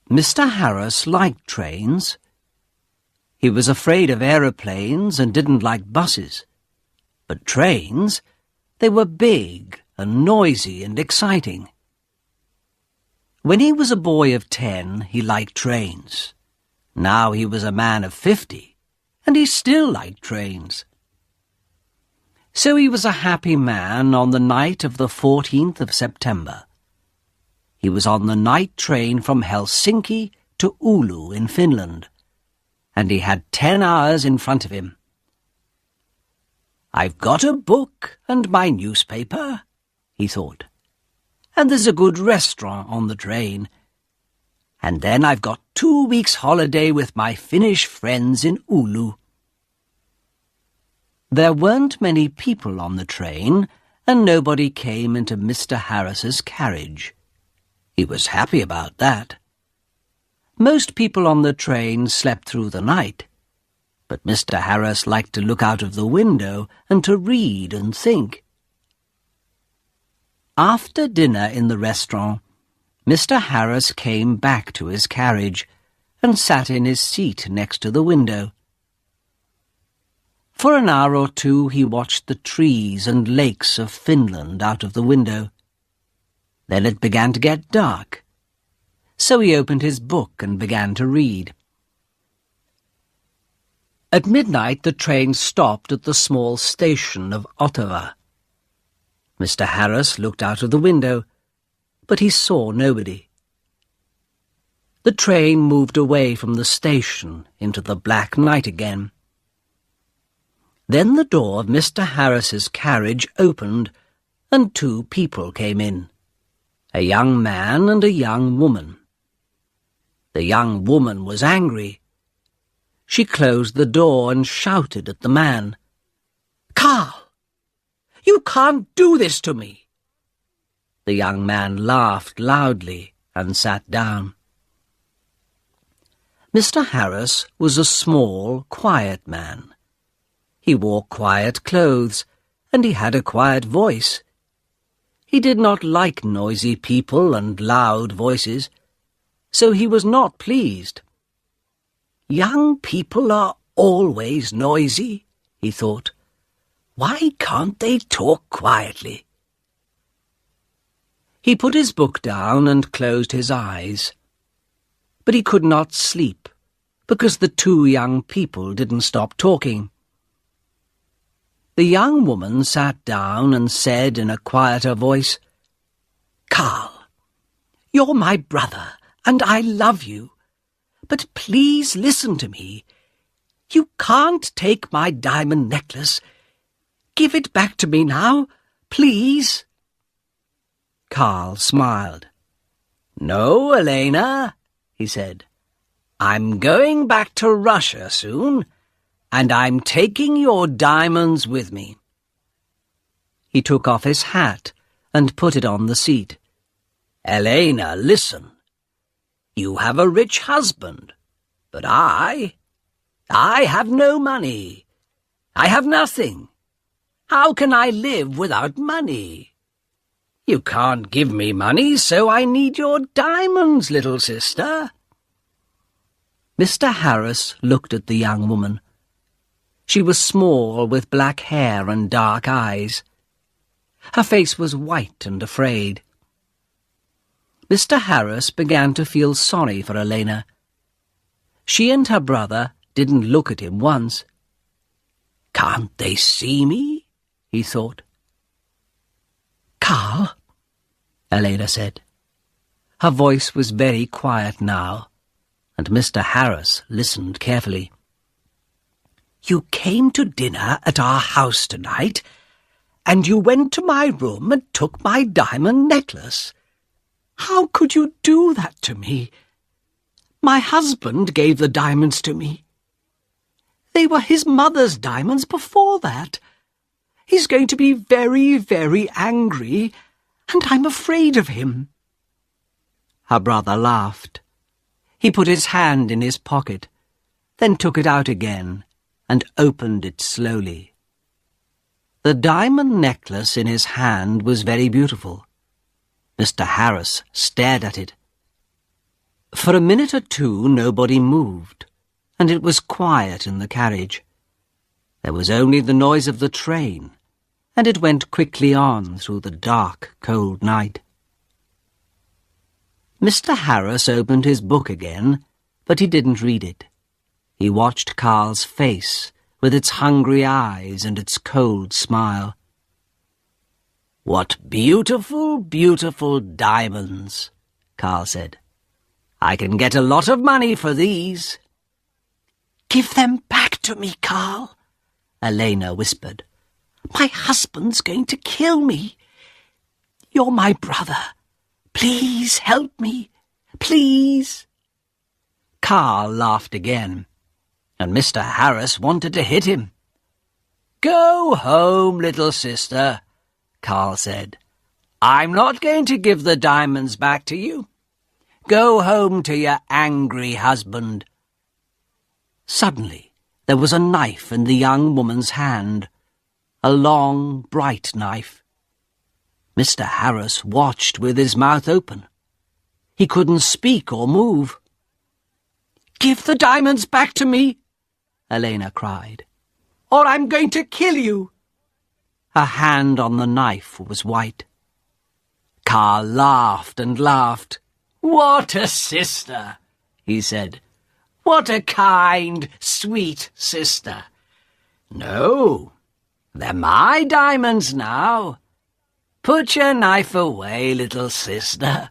Mr. Harris liked trains. He was afraid of aeroplanes and didn't like buses. But trains, they were big and noisy and exciting. When he was a boy of 10, he liked trains. Now he was a man of 50, and he still liked trains. So he was a happy man on the night of the 14th of September. He was on the night train from Helsinki to Oulu in Finland, and he had 10 hours in front of him. "I've got a book and my newspaper," he thought, "and there's a good restaurant on the train. And then I've got 2 weeks' holiday with my Finnish friends in Oulu." There weren't many people on the train, and nobody came into Mr. Harris's carriage. He was happy about that. Most people on the train slept through the night, but Mr. Harris liked to look out of the window and to read and think. After dinner in the restaurant, Mr. Harris came back to his carriage and sat in his seat next to the window. For an hour or two he watched the trees and lakes of Finland out of the window. Then it began to get dark, so he opened his book and began to read. At midnight the train stopped at the small station of Ottawa. Mr. Harris looked out of the window, but he saw nobody. The train moved away from the station into the black night again. Then the door of Mr. Harris's carriage opened, and 2 people came in, a young man and a young woman. The young woman was angry. She closed the door and shouted at the man, "Carl, you can't do this to me!" The young man laughed loudly and sat down. Mr. Harris was a small, quiet man. He wore quiet clothes, and he had a quiet voice. He did not like noisy people and loud voices, so he was not pleased. "Young people are always noisy," he thought. "Why can't they talk quietly?" He put his book down and closed his eyes. But he could not sleep, because the 2 young people didn't stop talking. The young woman sat down and said in a quieter voice, "Carl, you're my brother, and I love you. But please listen to me. You can't take my diamond necklace. Give it back to me now, please." Carl smiled. "No, Elena," he said. "I'm going back to Russia soon, and I'm taking your diamonds with me." He took off his hat and put it on the seat. "Elena, listen. You have a rich husband, but I have no money. I have nothing. How can I live without money? You can't give me money, so I need your diamonds, little sister." Mr. Harris looked at the young woman. She was small, with black hair and dark eyes. Her face was white and afraid. Mr. Harris began to feel sorry for Elena. She and her brother didn't look at him once. "Can't they see me?" he thought. "Carl," Elena said. Her voice was very quiet now, and Mr. Harris listened carefully. "You came to dinner at our house tonight, and you went to my room and took my diamond necklace. How could you do that to me? My husband gave the diamonds to me. They were his mother's diamonds before that. He's going to be very, very angry, and I'm afraid of him." Her brother laughed. He put his hand in his pocket, then took it out again and opened it slowly. The diamond necklace in his hand was very beautiful. Mr. Harris stared at it. For a minute or two nobody moved, and it was quiet in the carriage. There was only the noise of the train, and it went quickly on through the dark, cold night. Mr. Harris opened his book again, but he didn't read it. He watched Carl's face, with its hungry eyes and its cold smile. "What beautiful, beautiful diamonds," Carl said. "I can get a lot of money for these." "Give them back to me, Carl," Elena whispered. "My husband's going to kill me. You're my brother. Please help me. Please." Carl laughed again, and Mr. Harris wanted to hit him. "Go home, little sister," Carl said. "I'm not going to give the diamonds back to you. Go home to your angry husband." Suddenly, there was a knife in the young woman's hand, a long, bright knife. Mr. Harris watched with his mouth open. He couldn't speak or move. "Give the diamonds back to me," Elena cried, "or I'm going to kill you." Her hand on the knife was white. Carl laughed and laughed. "What a sister," he said. "What a kind, sweet sister. No, they're my diamonds now. Put your knife away, little sister."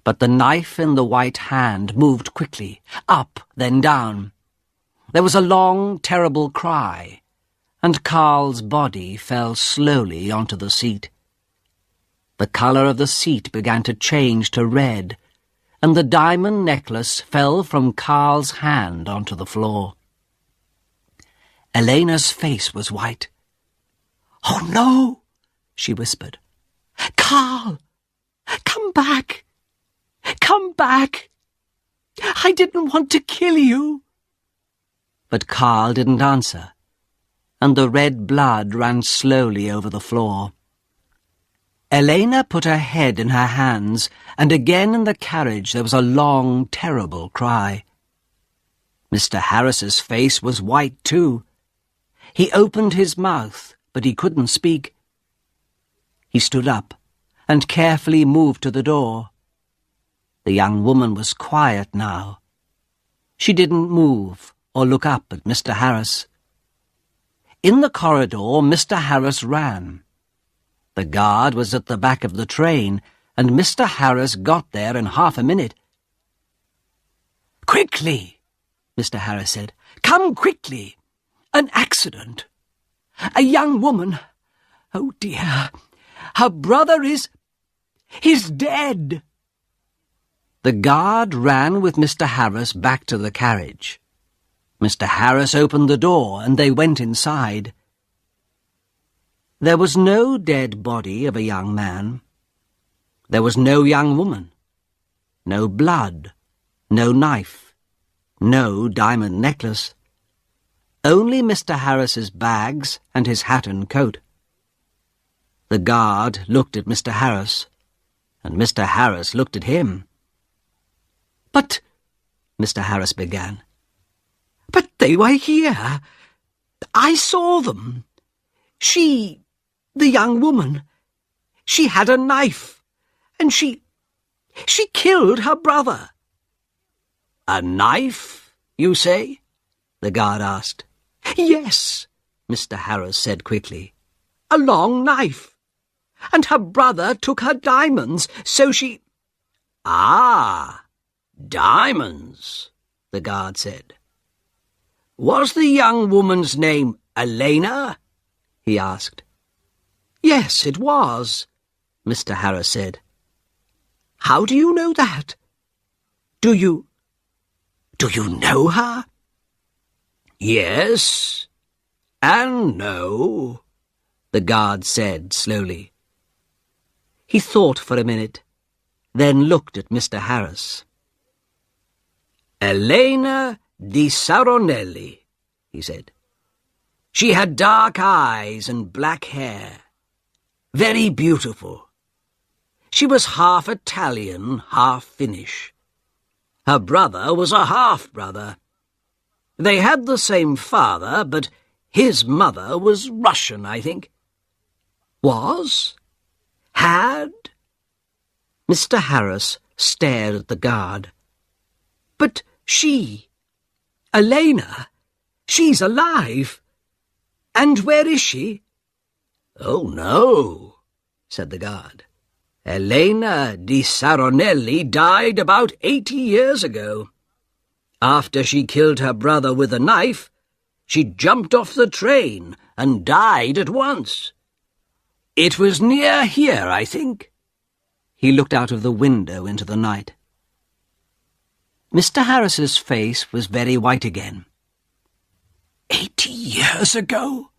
But the knife in the white hand moved quickly, up, then down. There was a long, terrible cry, and Carl's body fell slowly onto the seat. The colour of the seat began to change to red, and the diamond necklace fell from Carl's hand onto the floor. Elena's face was white. "Oh, no," she whispered. "Carl, come back. Come back. I didn't want to kill you." But Carl didn't answer, and the red blood ran slowly over the floor. Elena put her head in her hands, and again in the carriage there was a long, terrible cry. Mr. Harris's face was white too. He opened his mouth, but he couldn't speak. He stood up and carefully moved to the door. The young woman was quiet now. She didn't move or look up at Mr. Harris. In the corridor, Mr. Harris ran. The guard was at the back of the train, and Mr. Harris got there in half a minute. "Quickly," Mr. Harris said. "Come quickly. An accident. A young woman. Oh, dear. Her brother he's dead." The guard ran with Mr. Harris back to the carriage. Mr. Harris opened the door, and they went inside. There was no dead body of a young man. There was no young woman. No blood. No knife. No diamond necklace. Only Mr. Harris's bags and his hat and coat. The guard looked at Mr. Harris, and Mr. Harris looked at him. "But," Mr. Harris began, "but they were here. I saw them. The young woman, she had a knife, and she killed her brother." "A knife, you say?" the guard asked. "Yes," Mr. Harris said quickly. "A long knife. And her brother took her diamonds, so she—" "Ah, diamonds," the guard said. "Was the young woman's name Elena?" he asked. "Yes, it was," Mr. Harris said. "How do you know that? Do you know her?" "Yes and no," the guard said slowly. He thought for a minute, then looked at Mr. Harris. "Elena di Saronelli," he said. "She had dark eyes and black hair. Very beautiful. She was half Italian, half Finnish. Her brother was a half-brother. They had the same father, but his mother was Russian, I think. Was? Had? Mr. Harris stared at the guard. But she, Elena, she's alive. And where is she? Oh, no, said the guard. Elena di Saronelli died about 80 years ago. After she killed her brother with a knife, she jumped off the train and died at once. It was near here, I think. He looked out of the window into the night. Mr. Harris's face was very white again. 80 years ago?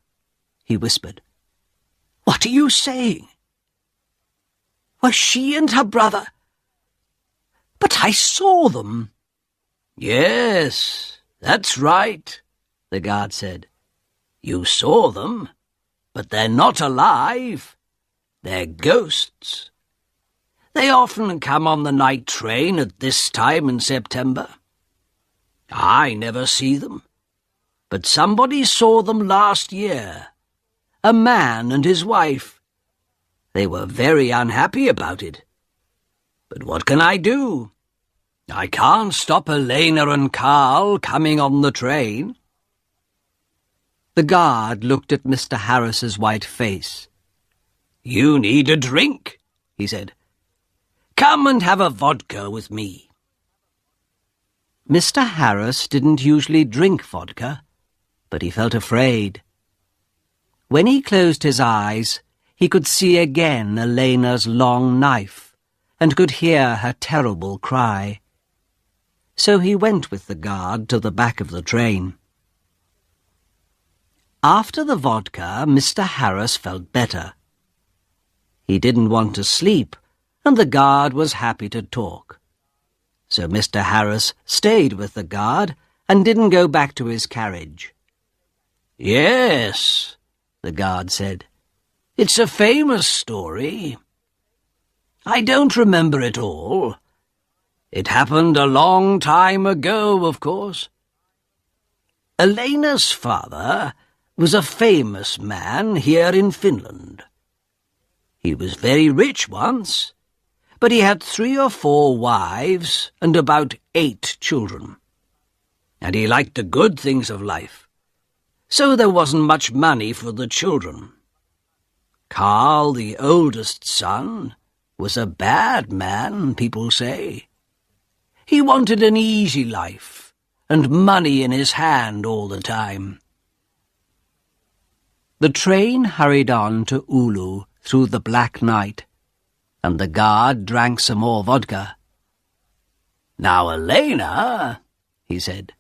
He whispered. What are you saying? Was she and her brother? But I saw them. Yes, that's right, the guard said. You saw them, but they're not alive. They're ghosts. They often come on the night train at this time in September. I never see them, but somebody saw them last year. A man and his wife. They were very unhappy about it. But what can I do? I can't stop Elena and Carl coming on the train. The guard looked at Mr. Harris's white face. You need a drink, he said. Come and have a vodka with me. Mr. Harris didn't usually drink vodka, but he felt afraid. When he closed his eyes, he could see again Elena's long knife, and could hear her terrible cry. So he went with the guard to the back of the train. After the vodka, Mr. Harris felt better. He didn't want to sleep, and the guard was happy to talk. So Mr. Harris stayed with the guard and didn't go back to his carriage. Yes, the guard said. It's a famous story. I don't remember it all. It happened a long time ago, of course. Elena's father was a famous man here in Finland. He was very rich once, but he had 3 or 4 wives and about 8 children. And he liked the good things of life, so there wasn't much money for the children. Carl, the oldest son, was a bad man, people say. He wanted an easy life and money in his hand all the time. The train hurried on to Oulu through the black night, and the guard drank some more vodka. Now, Elena, he said,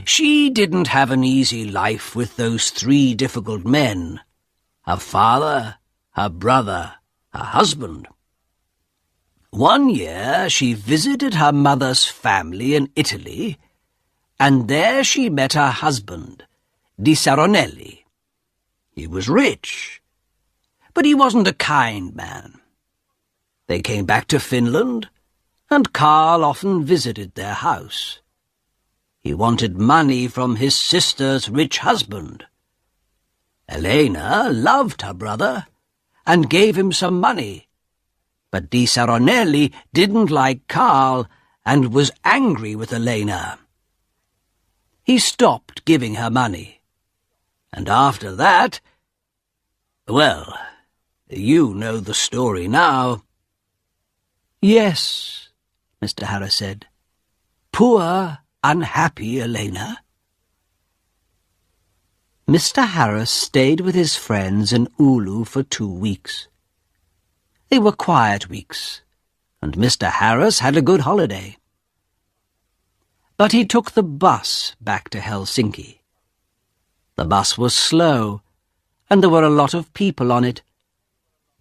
she didn't have an easy life with those 3 difficult men. Her father, her brother, her husband. One year she visited her mother's family in Italy, and there she met her husband, Di Saronelli. He was rich, but he wasn't a kind man. They came back to Finland, and Carl often visited their house. He wanted money from his sister's rich husband. Elena loved her brother and gave him some money, but Di Saronelli didn't like Carl and was angry with Elena. He stopped giving her money, and after that, well, you know the story now. Yes, Mr. Harris said. Poor, unhappy Elena. Mr. Harris stayed with his friends in Oulu for 2 weeks. They were quiet weeks, and Mr. Harris had a good holiday. But he took the bus back to Helsinki. The bus was slow, and there were a lot of people on it,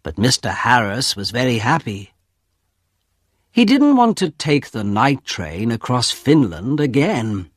but Mr. Harris was very happy. He didn't want to take the night train across Finland again.